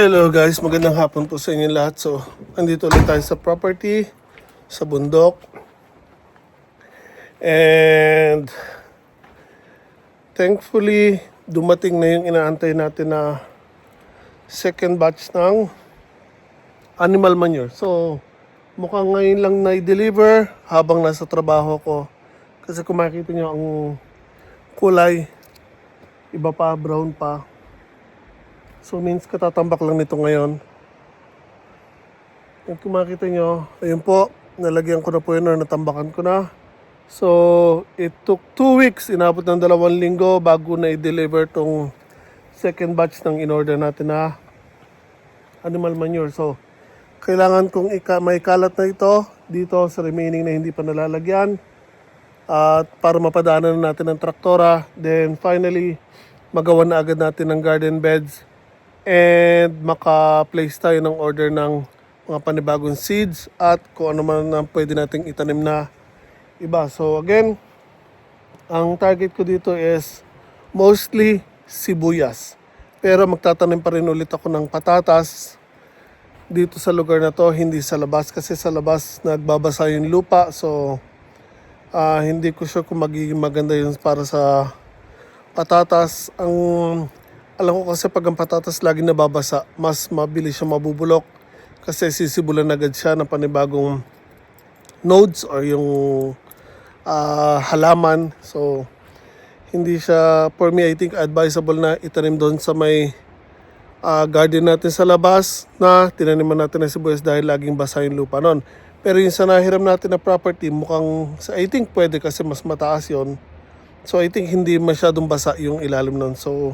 Hello guys, magandang hapon po sa inyo lahat. So, andito ulit tayo sa property, sa bundok. And thankfully, dumating na yung inaantay natin na second batch ng animal manure. So, mukhang ngayon lang na-deliver habang nasa trabaho ko. Kasi kung makikita nyo ang kulay, iba pa, brown pa. So means katatambak lang nito ngayon. At kung makita nyo, ayun po, nalagyan ko na po yun or natambakan ko na. So it took 2 weeks, inabot ng 2 linggo bago na i-deliver tong second batch ng in-order natin na animal manure. So kailangan kong may kalat na ito dito sa remaining na hindi pa nalalagyan. At para mapadaanan natin ng traktora, then finally magawa na agad natin ng garden beds. And maka-place tayo ng order ng mga panibagong seeds at kung ano man ang pwede nating itanim na iba. So again, ang target ko dito is mostly sibuyas. Pero magtatanim pa rin ulit ako ng patatas dito sa lugar na to, hindi sa labas. Kasi sa labas nagbabasa yung lupa. So hindi ko sure kung magiging maganda yun para sa patatas. Alam ko kasi pag ang patatas lagi nababasa, mas mabilis siya mabubulok kasi sisibulan agad siya ng panibagong nodes or yung halaman. So, hindi siya, for me, I think advisable na itanim doon sa may garden natin sa labas na tinaniman natin ng sibuyas dahil laging basa yung lupa nun. Pero yung sa nahiram natin na property, mukhang, I think pwede kasi mas mataas yon. So, I think hindi masyadong basa yung ilalim nun. So,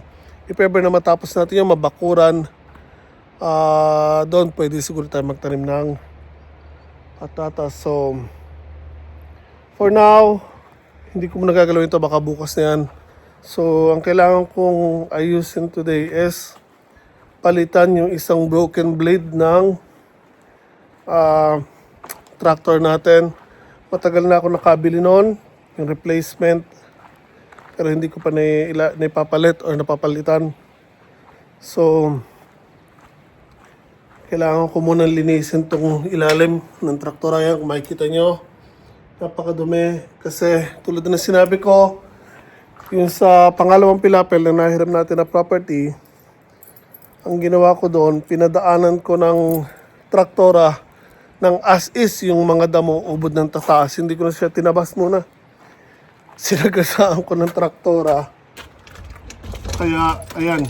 if ever na matapos natin yung mabakuran, doon pwede siguro tayo magtanim ng patatas. So, for now, hindi ko muna gagawin ito, baka bukas na yan. So, ang kailangan kong ayusin today is palitan yung isang broken blade ng tractor natin. Matagal na ako nakabili noon, yung replacement. Pero hindi ko pa naipapalit or napapalitan. So, kailangan ko muna linisin itong ilalim ng traktora yan. Kung makikita nyo, napakadumi. Kasi tulad na sinabi ko, yung sa pangalawang pilapel na nahiram natin na property, ang ginawa ko doon, pinadaanan ko ng traktora ng as is yung mga damo ubod ng tataas. Hindi ko na siya tinabas muna. Sinagasaan ko ng traktora. Kaya, ayan.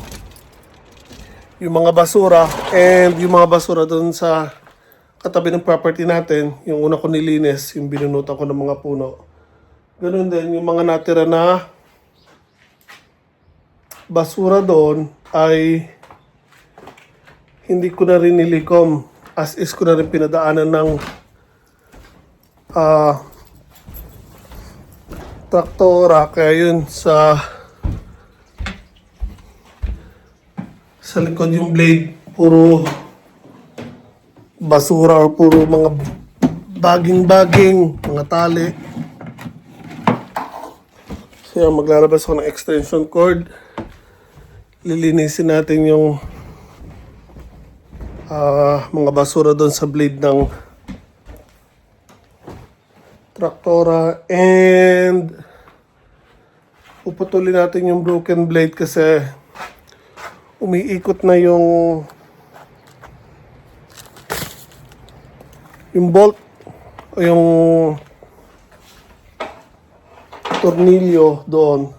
Yung mga basura and yung mga basura doon sa katabi ng property natin, yung una ko nilinis, yung binunutan ko ng mga puno. Ganun din, yung mga natira na basura doon ay hindi ko na rin nilikom. As is ko na rin pinadaanan ng traktora, kaya yun sa likod yung blade puro basura or puro mga baging mga tali. So yan, maglalabas ako ng extension cord, lilinisin natin yung mga basura doon sa blade ng traktora and puputulin natin yung broken blade kasi umiikot na yung bolt o yung tornilyo doon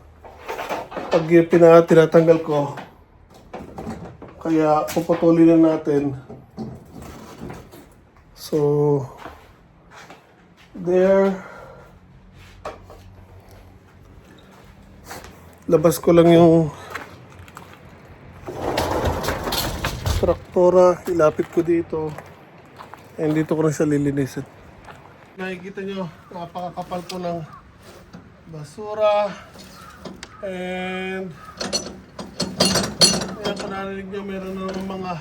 pag tinatanggal ko, kaya puputulin na natin. So there, labas ko lang yung traktora, ilapit ko dito, and dito ko na siya lilinisin. Nakikita nyo, napakakapal ko ng basura, and ayan, kung narinig nyo, meron na mga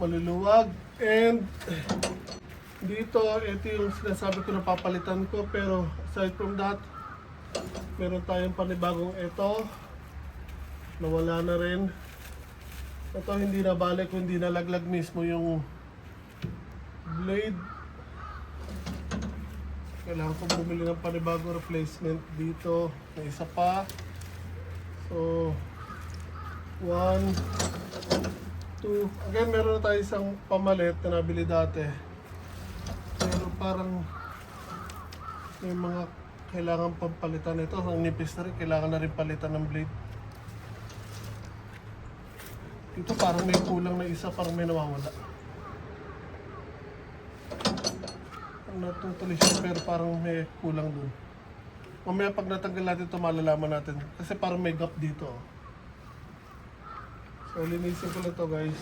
maluluwag, and dito, ito yung sinasabi ko na papalitan ko, pero aside from that, meron tayong panibagong ito, nawala na rin. Ito hindi na balik, hindi nalaglag mismo yung blade. Kailangan ko bumili ng panibagong replacement dito. May isa pa. So, 1, 2. Again, meron na tayo isang pamalit na nabili dati. Pero parang may mga kailangan pampalitan ito. Ang nipis na rin, kailangan na rin palitan ng blade. Dito parang may kulang na isa, parang may nawawala. Natutuli siya pero parang may kulang dun. Mamaya pag natanggal natin ito, malalaman natin. Kasi parang may gap dito. So linisin ko lang ito, guys.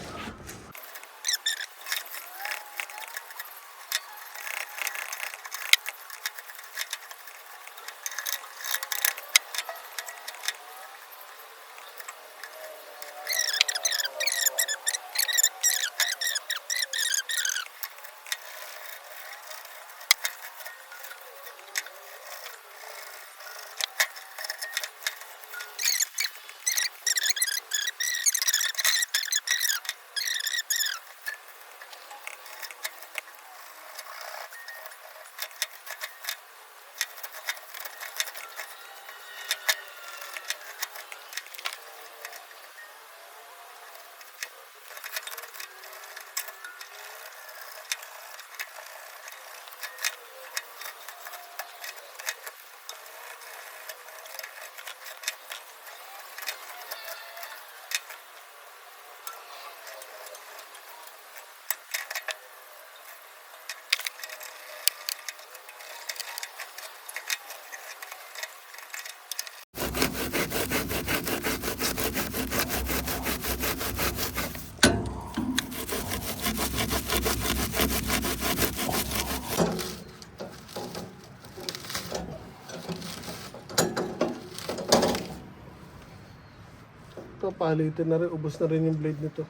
Ito, palitin na rin. Ubos na rin yung blade nito.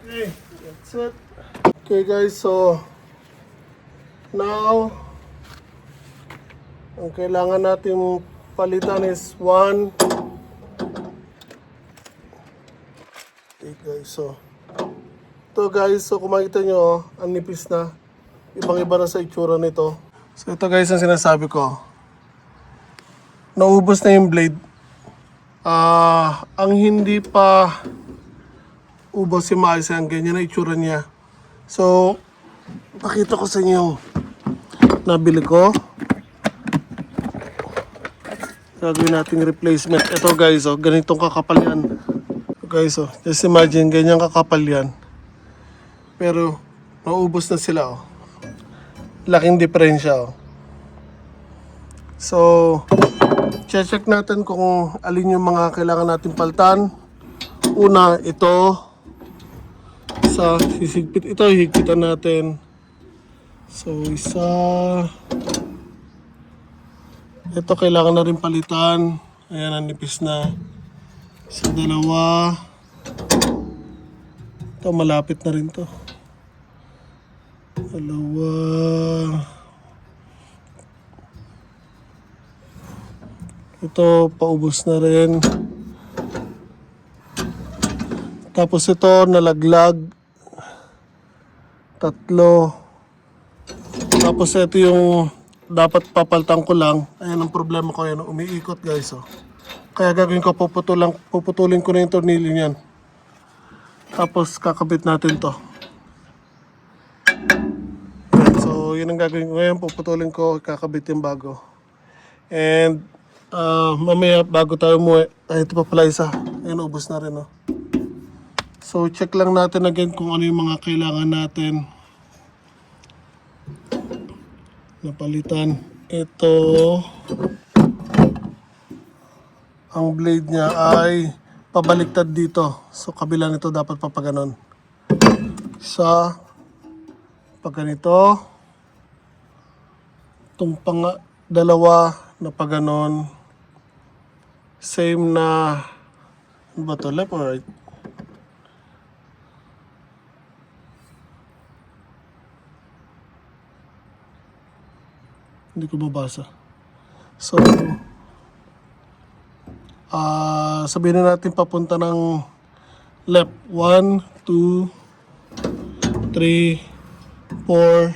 Okay, that's it. Okay guys, so now ang kailangan natin palitan is 1. Okay guys, so kung makita nyo, ang nipis na. Ibang-iba na sa itsura nito. So ito guys ang sinasabi ko. Naubos na yung blade. Ang hindi pa ubos si maayos yan, ganyan na itsura niya. So, pakita ko sa inyo yung nabili ko. Gagawin nating replacement. Ito guys, oh, ganitong kakapal yan. Guys, oh, just imagine, ganyan kakapal yan. Pero, naubos na sila, oh. Laking diferensya, oh. So, check natin kung alin yung mga kailangan natin paltan. Una, ito. Sa sisigpit ito, higpitan natin. So, isa. Ito kailangan na rin palitan. Ayan, ang nipis na. So, 2. Ito, malapit na rin to. 2. Ito, paubos na rin. Tapos ito, nalaglag. 3. Tapos ito yung dapat papaltan ko lang. Ayan ang problema ko, yan, umiikot guys. Oh. Kaya gagawin ko, puputulin ko na yung tornilyo niyan. Tapos kakabit natin to. Ayan, so yun ang gagawin ko ngayon, puputulin ko, kakabit yung bago. And mamaya bago tayo umuwi, ito pa pala isa. Ayun, ubos na rin, oh. So, check lang natin again kung ano yung mga kailangan natin napalitan. Ito, ang blade niya ay pabaliktad dito. So, kabila nito dapat papaganon. Isa, pag ganito. Itong dalawa na paganon. Same na, ano ba to? Left or right? Hindi ko mabasa. So, sabihin na natin papunta ng left. 1, 2, 3, 4, 4,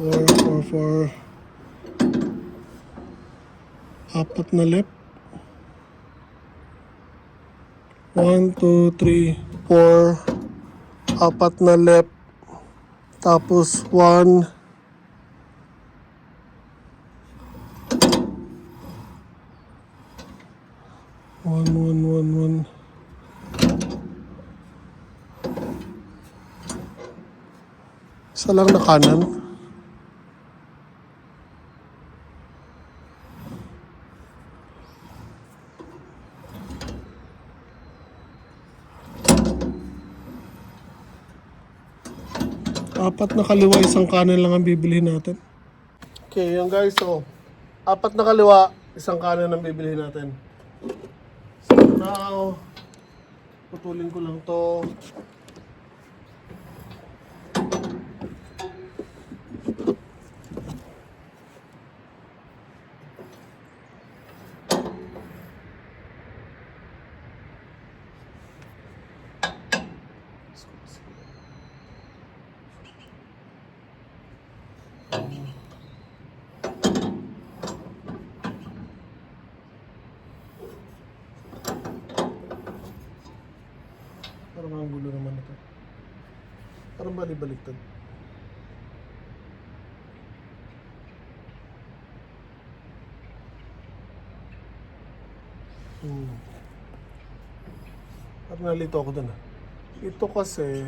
4, 4. Apat na left. 1, 2, 3, 4. Apat na left. Tapos 1. One. Isa lang na kanan. Apat na kaliwa, isang kanan lang ang bibilihin natin. Okay, yun guys. So, apat na kaliwa, isang kanan ang bibilihin natin. So now, putulin ko lang to. Parang ang gulo naman ito. Parang bali-baliktad. Parang nalito ako dun, ah. Ito kasi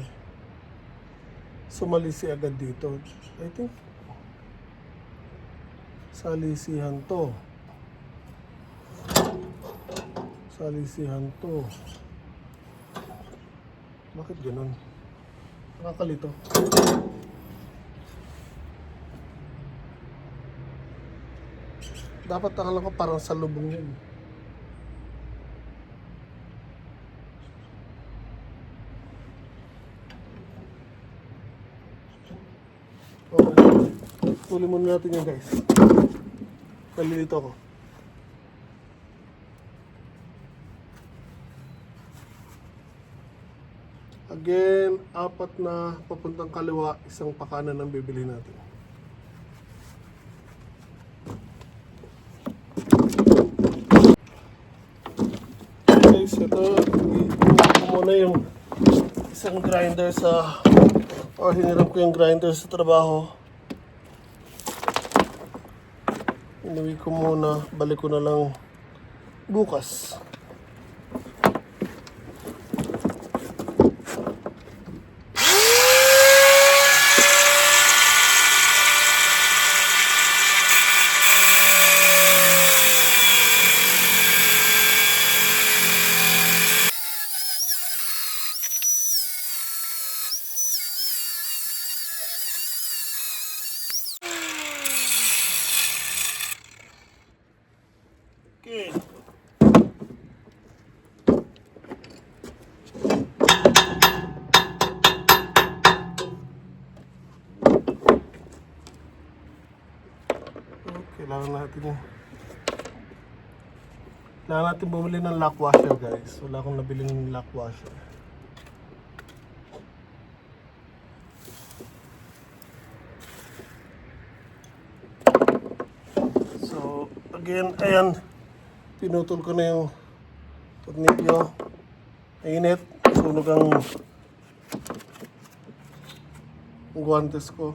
sumalisi agad dito. I think salisihan to. Bakit ganun? Nakakalito. Dapat akala ko parang sa lubong yun. Okay. Tuloy muna natin yan guys. Nalilito ako. Again, apat na papuntang kaliwa, isang pakanan ang bibili natin. Guys, ito, muna yung isang grinder hiniram ko yung grinder sa trabaho. Inuwi ko muna, balik ko na lang bukas. Okay. Kailangan natin bumili ng lock washer guys. Wala akong nabiling lock washer. So again, ayan, pinutol ko na yung tornilyo. Mainit, sunog ang guwantes ko.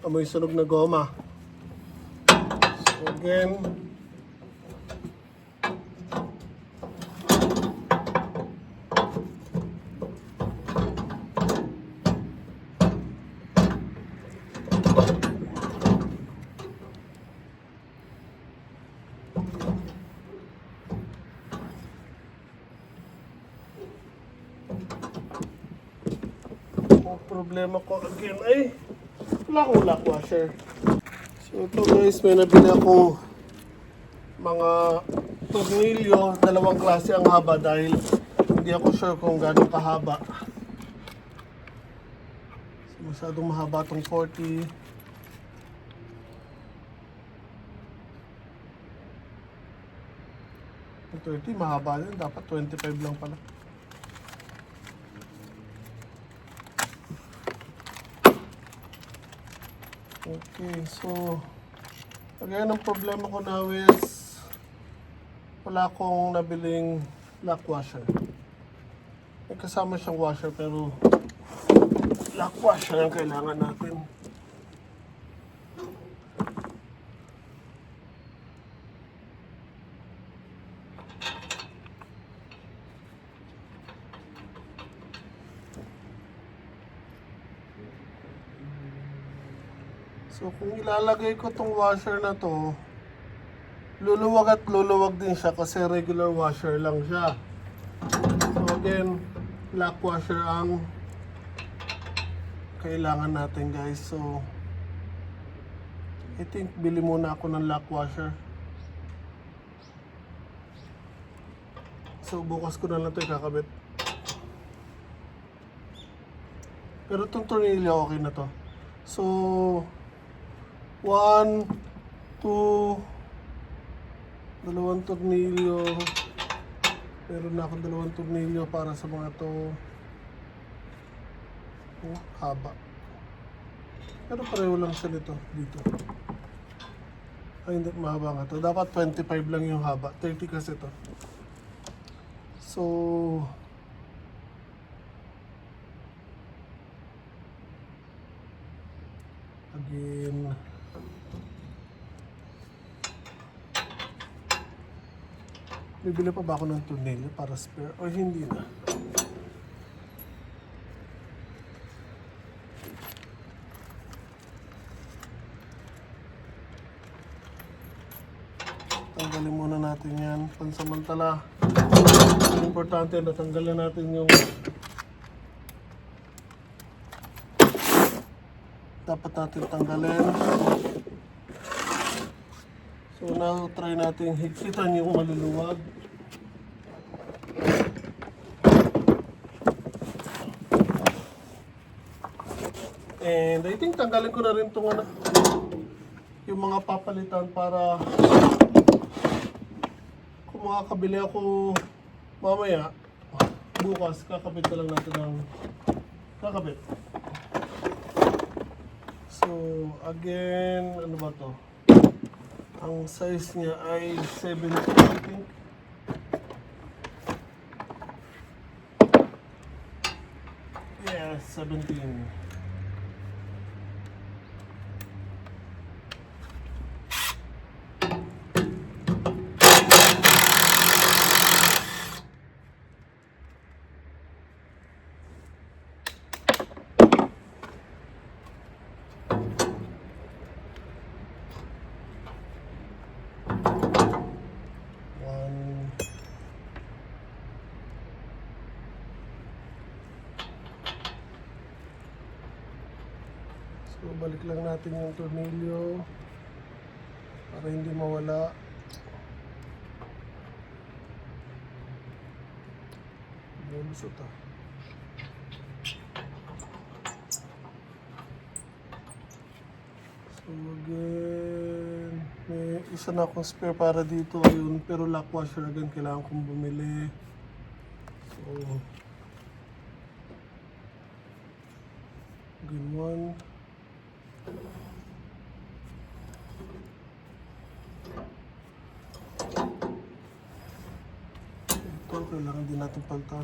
amoy sunog na goma. So again, ang problema ko again ay wala akong lock washer. So ito guys, may nabili akong mga tornilyo, dalawang klase ang haba dahil hindi ako sure kung gano'ng kahaba. So, masyadong mahaba itong 40. Yung 30 mahaba din, dapat 25 lang pala. Okay, so again, ang problema ko now is wala akong nabiling lock washer. May kasama siyang washer pero lock washer ang kailangan natin. So kung ilalagay ko tong washer na to, luluwag at luluwag din siya kasi regular washer lang siya. So again, lock washer ang kailangan natin guys. So I think bili muna ako ng lock washer. So bukas ko na lang ito ikakabit. Pero itong tornilyo okay na to. So 1, 2, dalawang tornilyo. Meron na akong dalawang tornilyo para sa mga to. Oh, haba. Pero pareho lang siya dito. Ay, hindi, mahaba nga to. Dapat 25 lang yung haba. 30 kasi to. So, again, bibili pa ba ako ng tornilyo para spare or hindi na? Tanggalin muna natin yan pansamantala. Ang importante na tanggalin natin yung dapat natin tanggalin. So now try natin higpitan yung maluluwag. And I think tanggalin ko na rin itong yung mga papalitan para kung makakabili ako mamaya, bukas kakabit na lang natin ng kakabit. So again, ano ba to? Ang size niya ay 17, I think. Yes, 17. So balik lang natin yung tornilyo para hindi mawala. Bulusot ah. So again, may isa na akong spare para dito ayun, pero lock washer again kailangan kong bumili. So again one. Ito, kailangan din natin palitan.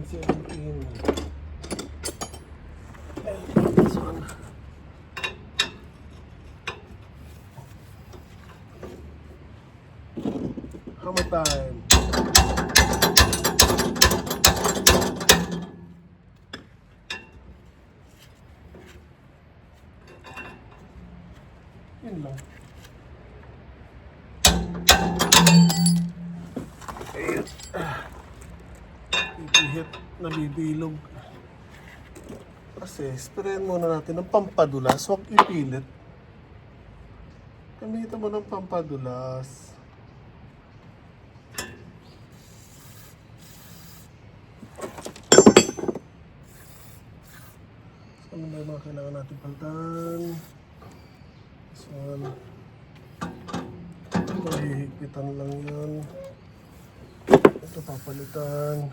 17. And this one. Hammer time. Yun lang. Ayun. Ipihit, nabibilog. Kasi, sprayan muna natin ng pampadulas. Huwag ipilit. Gamitan mo ng pampadulas. Ano ba yung mga kailangan natin palitan? This one. Mahihigpitan lang yun. Ito papalitan.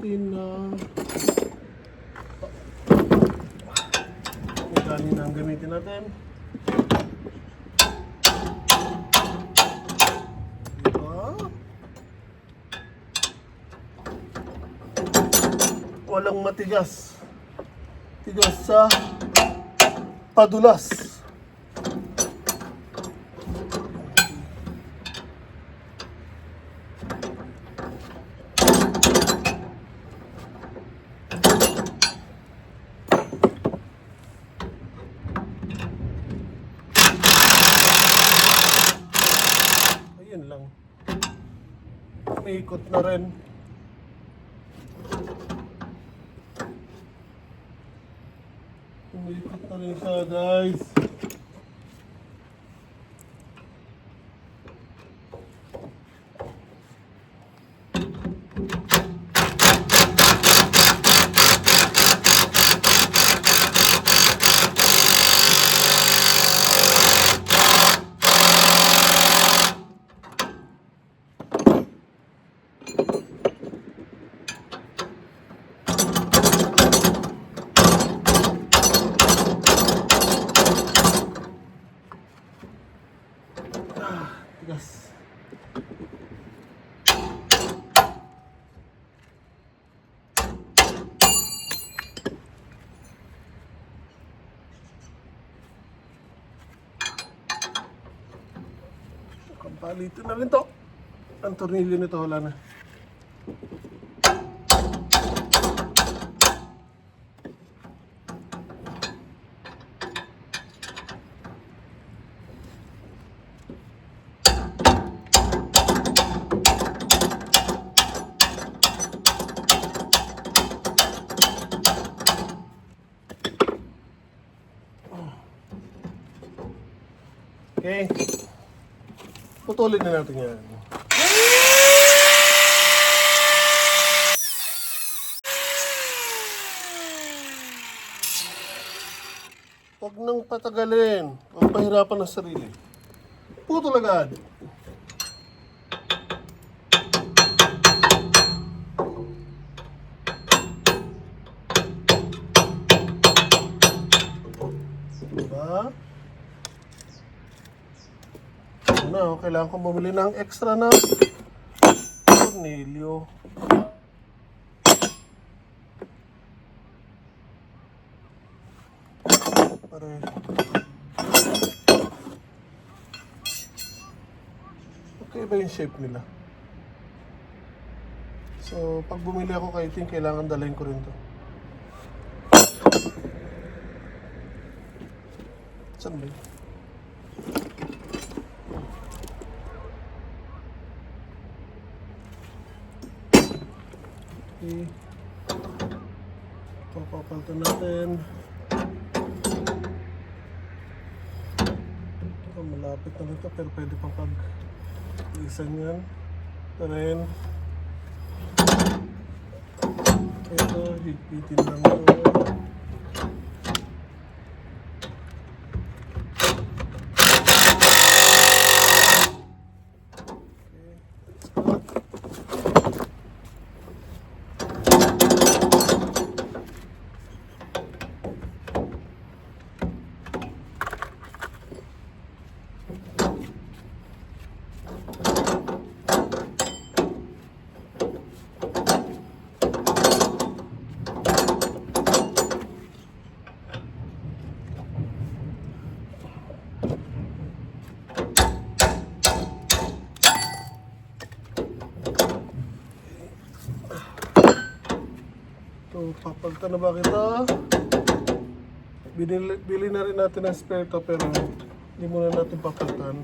Na magkano na ang gamitin natin. Diba? Walang matigas. Tigas sa padulas. Lang. May ikot na rin. May ikot na rin siya, guys. Tigas. Kampalitin na rin to. Ang tornilyo nito wala na. Okay. Putulin na natin yan. Huwag nang patagalin. Huwag pahirapan ang sarili. Putol agad. Diba? Na, kailangan kong bumili ng extra na tornilyo. Pare. Okay ba yung shape nila? So, pag bumili ako kay Ting, kailangan dalhin ko rin to. Saan ba yun? Okay. Papapalto natin. Ito, malapit na nito pero pwede pang pag-isan yan. Ito rin. Ito, higpitin lang ito. So, papalitan na ba kita? Bili na rin natin ng spare to pero hindi muna natin papalitan.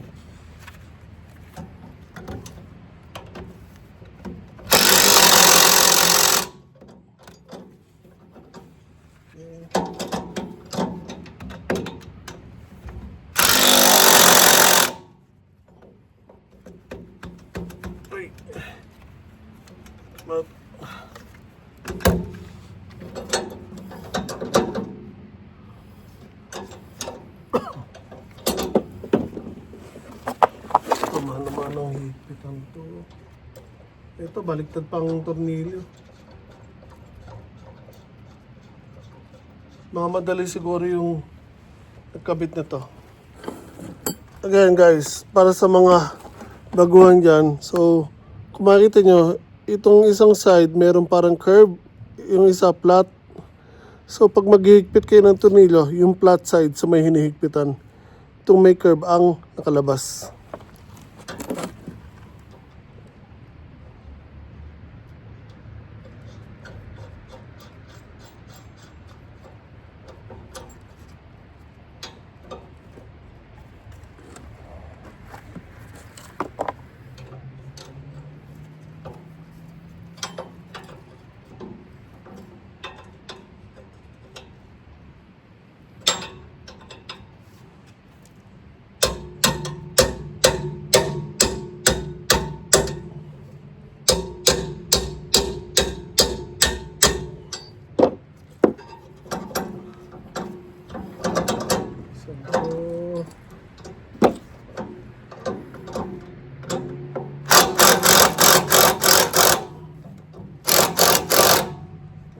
Uy. Naman ang higpitan to. Ito, baliktad pang tornilyo. Madali siguro yung nagkabit nito. Again guys, para sa mga baguhan dyan, so kung makikita nyo, itong isang side meron parang curve, yung isa flat. So pag maghihigpit kayo ng tornilyo, yung flat side sa may hinihigpitan, itong may curve ang nakalabas.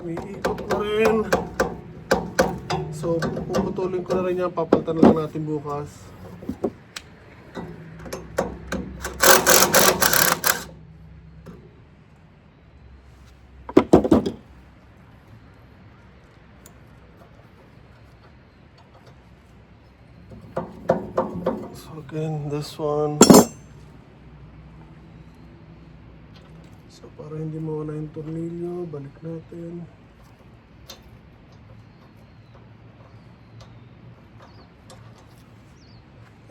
Iikot na rin. So, puputulin ko na rin yan. Papalitan na lang natin bukas. So, again, this one. So, para hindi mawala yung tornilyo, balik natin.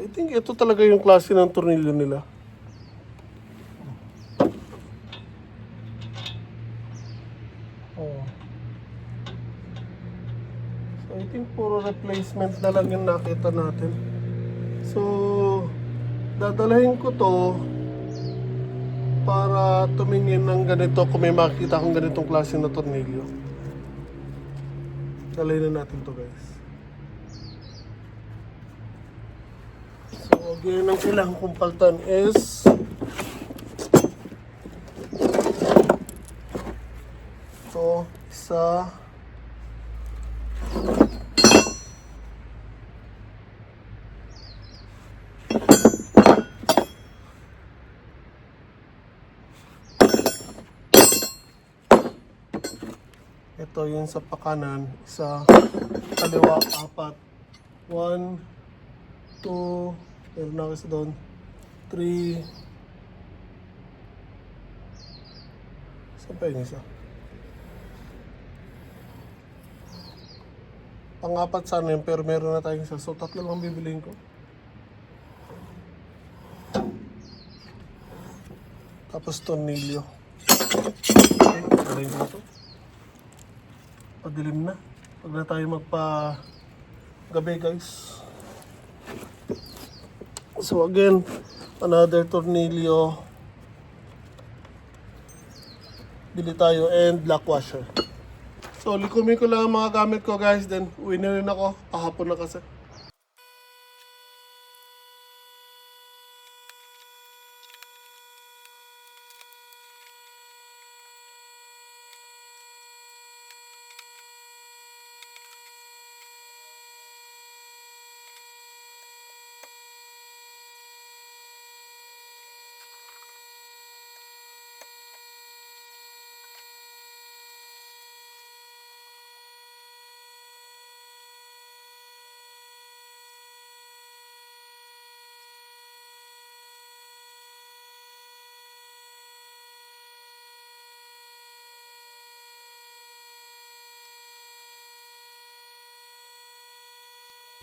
I think ito talaga yung klase ng tornilyo nila. Oh. So, I think puro replacement na lang yung nakita natin. So, dadalhin ko to para tumingin ng ganito kung may makita akong ganitong klase na tornilyo. Dalhin na natin to guys. So again, ang kailangan kong palitan is ito, isa, ito yung sa pakanan, isa, kaliwa, apat, 1, 2, meron na kasi doon, 3, saan pa yung isa? Pang-apat sana yun, pero meron na tayong isa, so tatlo lang bibiliin ko. Tapos tornilyo. Okay, alay na ito. Padilim na. Huwag na tayo magpa-gabi guys. So again, another tornilyo. Bili tayo and black washer. So likumin ko lang ang mga gamit ko guys. Then uwi na rin ako. Kahapon na kasi.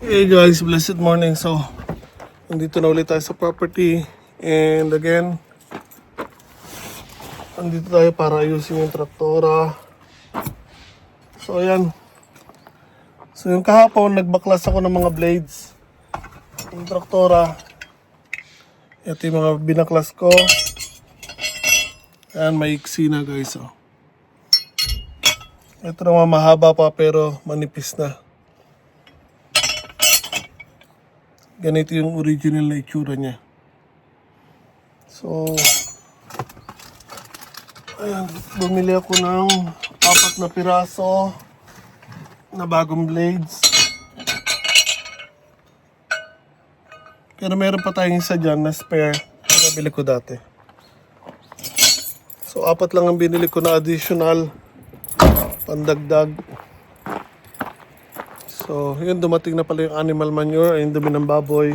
Hey guys, blessed morning. So, nandito na ulit tayo sa property. And again, nandito tayo para ayusin yung traktora. So, ayan. So, yung kahapon, nagbaklas ako ng mga blades. Yung traktora. Ito yung mga binaklas ko. Ayan, maiksi na guys. Oh. Ito naman mahaba pa pero manipis na. Ganito yung original na itsura niya. So, ayan, bumili ako ng 4 na piraso na bagong blades. Pero meron pa tayong isa dyan na spare na nabili ko dati. So, 4 lang ang binili ko na additional pandagdag. So, yun, dumating na pala yung animal manure, yung dumi ng baboy.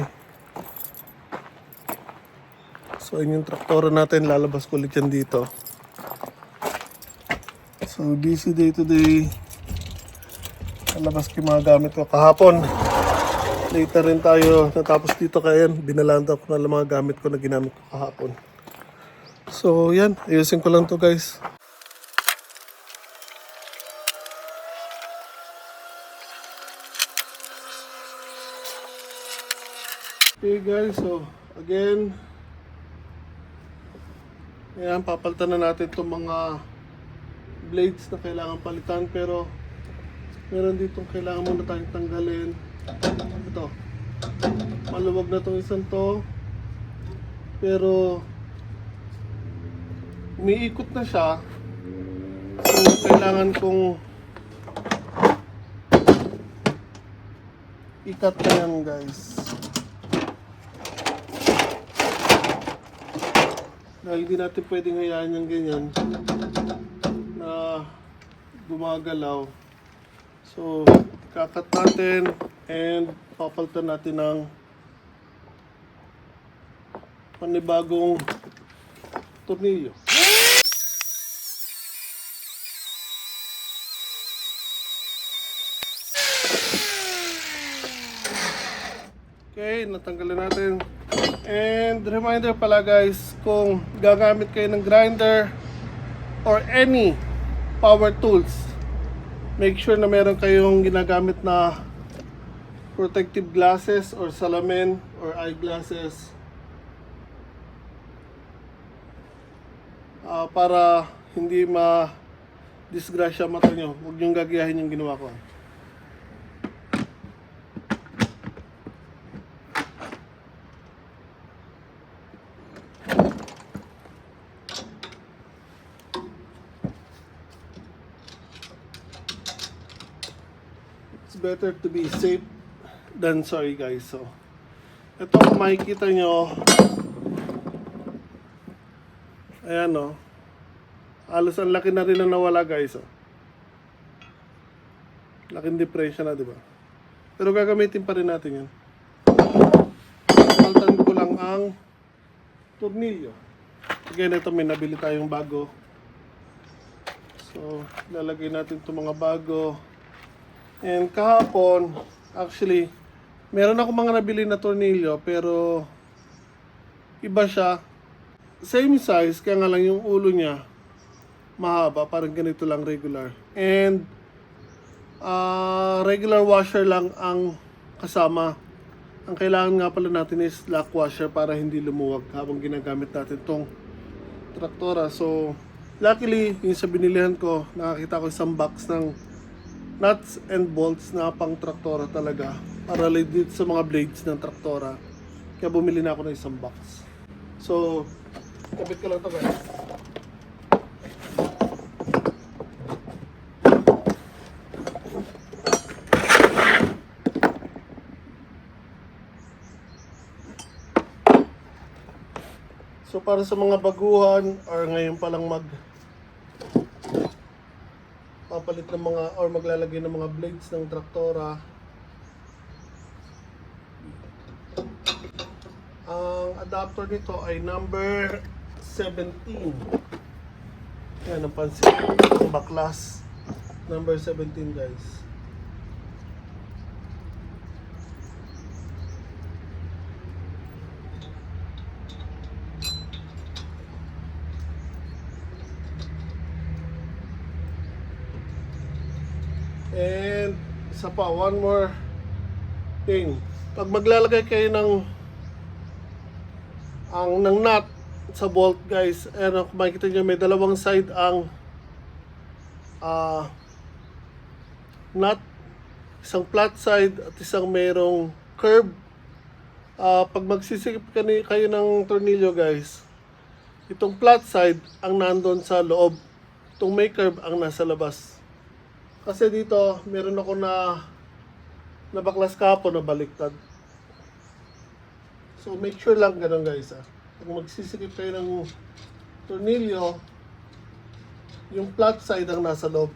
So, yun yung traktora natin, lalabas ko ulit yan dito. So, busy day today. Lalabas ko yung mga gamit ko kahapon. Later rin tayo natapos dito kaya yan. Binalanda ko na lang mga gamit ko na ginamit ko kahapon. So, yan. Ayusin ko lang to guys. Okay guys, so again, ayan, papalitan na natin itong mga blades na kailangan palitan, pero meron ditong kailangan muna tayong tanggalin. Ito, maluwag na itong isang to, pero umiikot na siya, so kailangan kong ikat na yan guys. Dahil hindi natin pwedeng hayaan yung ganyan na gumagalaw. So, kakat natin and papalitan natin ng panibagong tornilyo. Okay, natanggalin natin. And reminder pala guys, kung gagamit kayo ng grinder or any power tools, make sure na meron kayong ginagamit na protective glasses or salamin or eyeglasses para hindi ma-disgrasya mata nyo. Huwag nyo gagayahin yung ginawa ko. Better to be safe than sorry guys. So, ito kung makikita nyo, ayan o, halos ang laki na rin na nawala guys. Laking depression na, diba? Pero gagamitin pa rin natin yan. Paltan ko lang ang tornilyo. Again, ito may nabili tayong bago. So, lalagay natin itong mga bago. And kahapon, actually, meron ako mga nabili na tornilyo, pero iba siya. Same size, kaya nga lang yung ulo niya mahaba, parang ganito lang regular. And regular washer lang ang kasama. Ang kailangan nga pala natin is lock washer para hindi lumuwag habang ginagamit natin tong traktora. So, luckily, yung sa binilihan ko, nakakita ko isang box ng nuts and bolts na pang traktora talaga para legit sa mga blades ng traktora. Kaya bumili na ako ng isang box. So, kapit ko lang ito guys. So, para sa mga baguhan or ngayon palang papalit ng mga or maglalagay ng mga blades ng traktora, ang adapter nito ay number 17. Yan ang pansin, ang baklas number 17 guys. And isa pa, one more thing. Pag maglalagay kayo ng nut sa bolt, guys, kung makikita nyo, may dalawang side ang nut, isang flat side at isang merong curve. Pag magsisikip kayo ng tornilyo, guys, itong flat side ang nandun sa loob, itong may curve ang nasa labas. Kasi dito meron ako na baklas kahapon na baliktad. So make sure lang ganun, guys. Pag magsisikip kayo ng tornilyo, yung flat side ang nasa loob.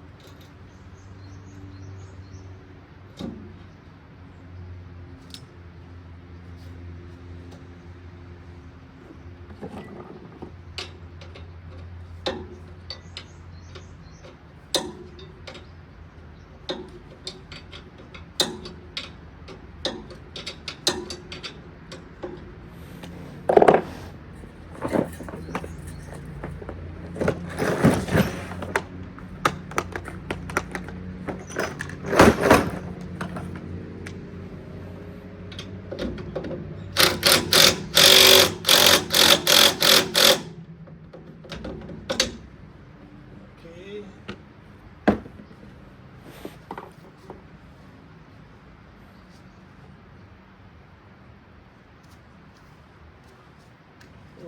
Okay.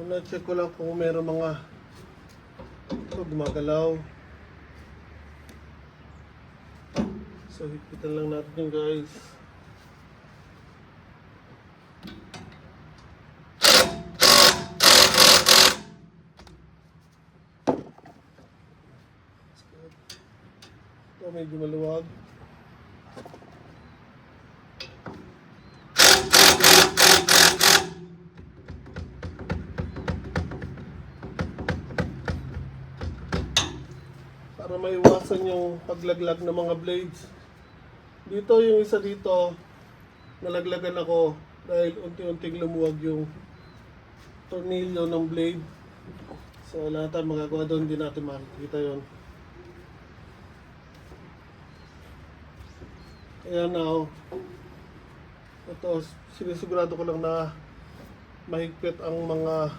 Una, check ko lang kung meron mga gumagalaw. So, hipitan lang natin yung, guys. Ito, medyo maluwag. Para maiwasan yung paglaglag ng mga blades. Dito, yung isa dito, nalaglagan ako dahil unti-unting lumuwag yung tornilyo ng blade. So, lahat ang magagawa doon, hindi natin makikita yun. Ayan na, oh. Ito, sinisigurado ko lang na mahigpit ang mga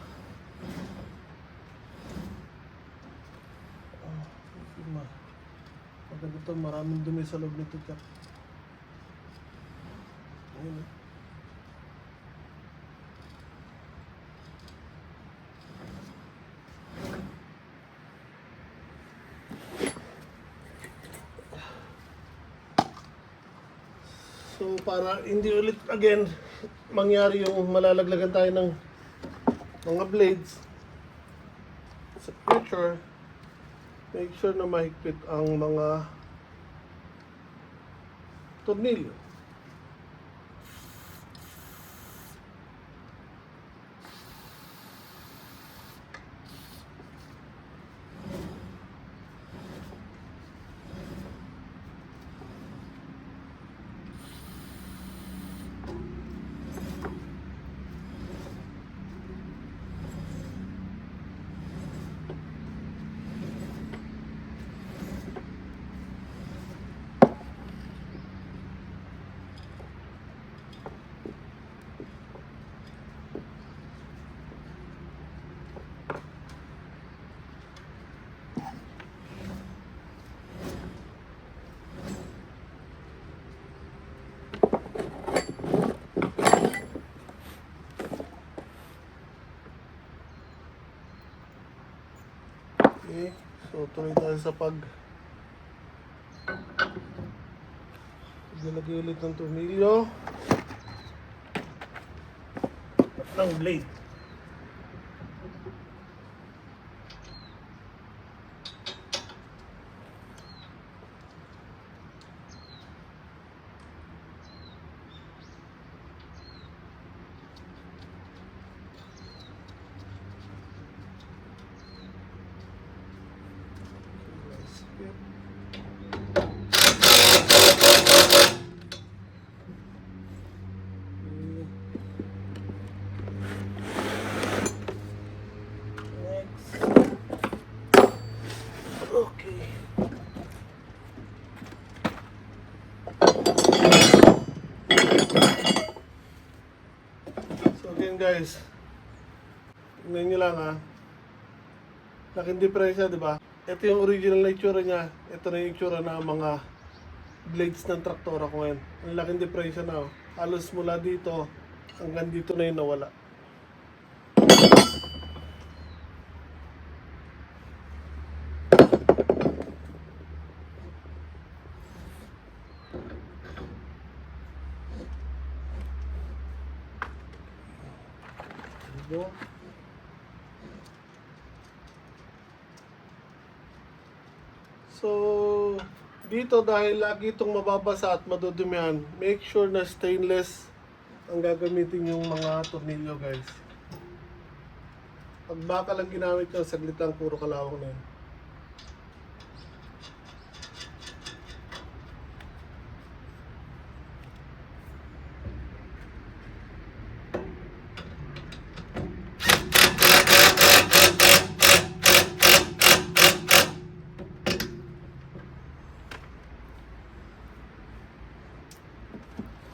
maganda ito, maraming dumi sa loob nito, Jack. Ayan. So para hindi ulit again mangyari yung malalaglagan tayo ng mga blades sa future, make sure na mahigpit ang mga tornilyo. Okay, so tuloy tayo sa paglalagay ulit ng tornilyo ng blade. guys. Tingnan nyo lang ha. Laking diferensya, di ba? Ito yung original na itsura niya. Ito na yung itsura ng mga blades ng traktora ko ngayon. Ang laking diferensya na. Halos mula dito hanggang dito na yung nawala. Diba? So, dito dahil lagi itong mababasa at madudumihan, make sure na stainless ang gagamitin yung mga tornilyo guys. Pag bakal lang ginamit nyo, saglit lang puro kalawang na yun.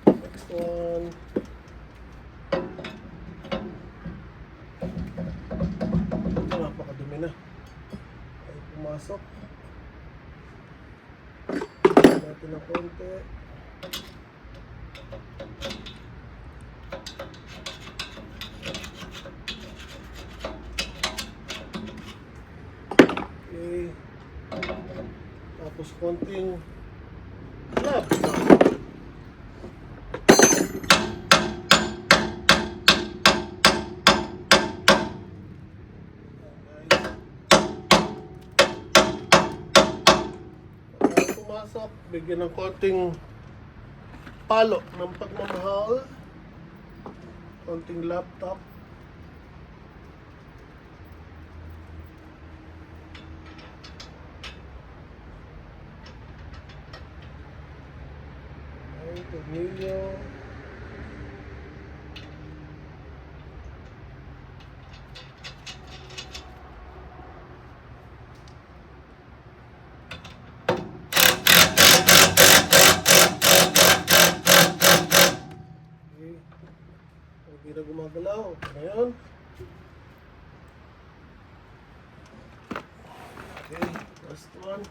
Next one. Ito, napakadumi na. Ay, pumasok. Natin ng konti. Okay. Tapos konting lab. Pumasok, bigyan ng konting palo ng pagmamahal, konting laptop. Ay, tornilyo. Hindi na gumagalaw. Ngayon. Okay, last one.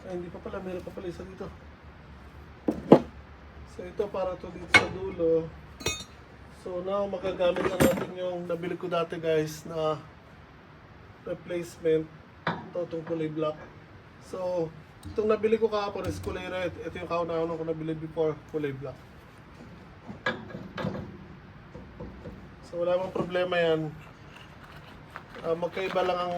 Ay, hindi pa pala. Meron pa pala isa dito. So, ito para to dito sa dulo. So, now, magagamit na natin yung nabili ko dati guys na replacement. Ito, itong kulay black. So, itong nabili ko kahapon is kulay red. Ito yung kauna-una ko nabili before, kulay black. So wala mang problema yan. Magkaiba lang ang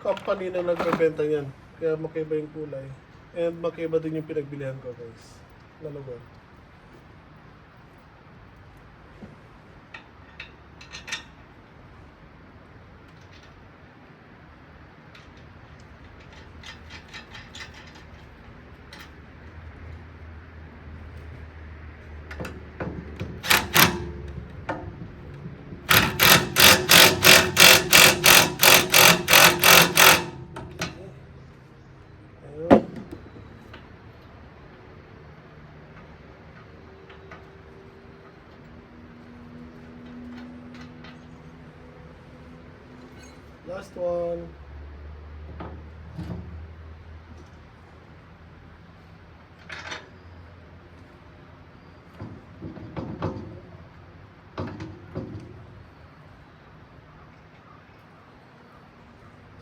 company na nagbebenta niyan. Kaya magkaiba yung kulay. And magkaiba din yung pinagbilihan ko guys. Na lugar. Last one.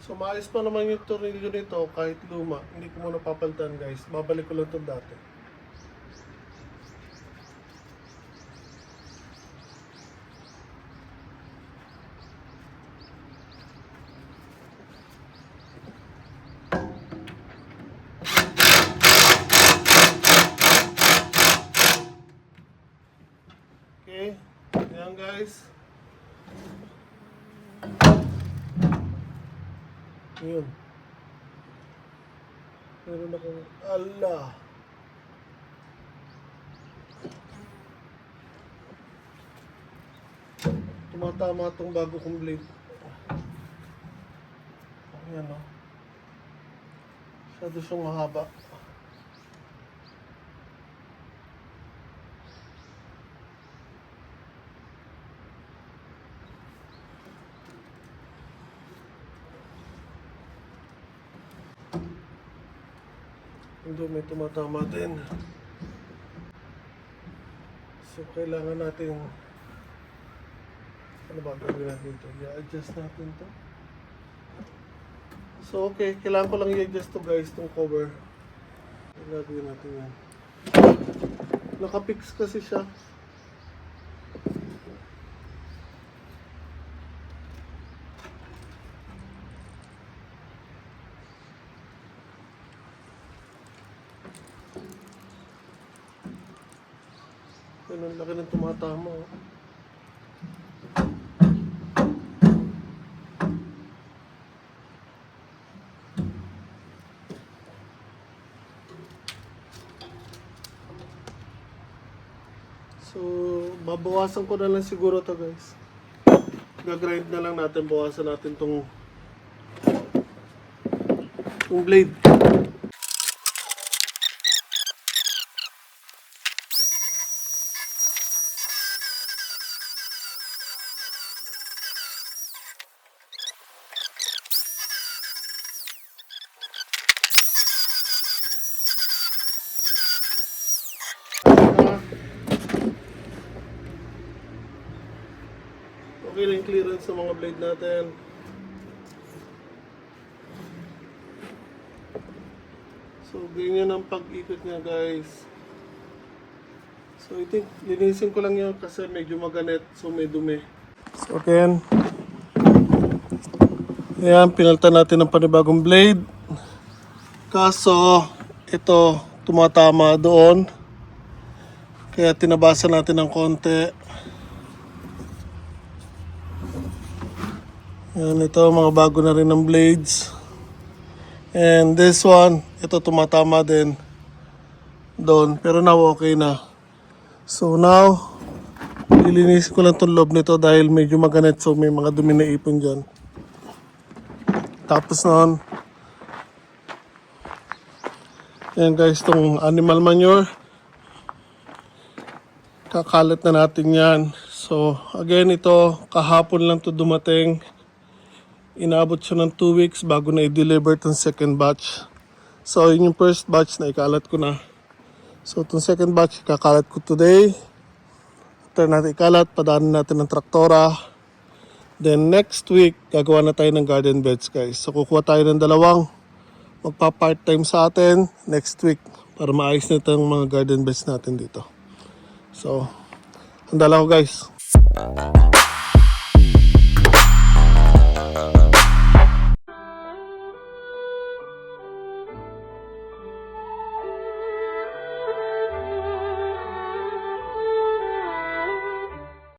So maayos pa naman yung tornilyo nito kahit luma. Hindi ko muna papalitan guys. Babalik ko lang itong dati. Okay. Ayan guys. Yun. Meron akong ala. Tumatama itong bago kong blade. Ayan o. Masyado siyang mahaba. Hindi, may tumatama din. So, kailangan natin, ano ba gagawin natin ito? I-adjust natin to. So, okay. Kailangan ko lang i-adjust to guys, itong cover. Gagawin natin yan. Nakapix kasi siya. Yan, ang laki ng tumatama. Oh. So, babawasan ko na lang siguro to guys. Gagrind na lang natin, bawasan natin tong blade. Okay na yung clearance sa mga blade natin. So, ganyan ang pag-ikot niya guys. So, I think linisin ko lang yun kasi medyo maganit. So, may dumi. So, okay. Ayan, pinalitan natin ng panibagong blade. Kaso, ito, tumatama doon. Kaya tinabasan natin ng konti. Ayan, ito, mga bago na rin ng blades. And this one, ito tumatama din doon. Pero now, okay na. So now, ilinisin ko lang itong loob nito dahil medyo maganit. So may mga dumi na ipon dyan. Tapos noon, ayan guys, itong animal manure. Kakalat na natin yan. So again, ito, kahapon lang to dumating. Inabot siya ng 2 weeks bago na i-deliver itong second batch. So yun yung first batch na ikalat ko na. So itong second batch, kakalat ko today. After natin ikalat, padaanin natin ng traktora. Then next week, gagawa na tayo ng garden beds guys. So kukuha tayo ng dalawang magpa-part-time sa atin next week para maayos na itong mga garden beds natin dito. So, handa lang ako guys.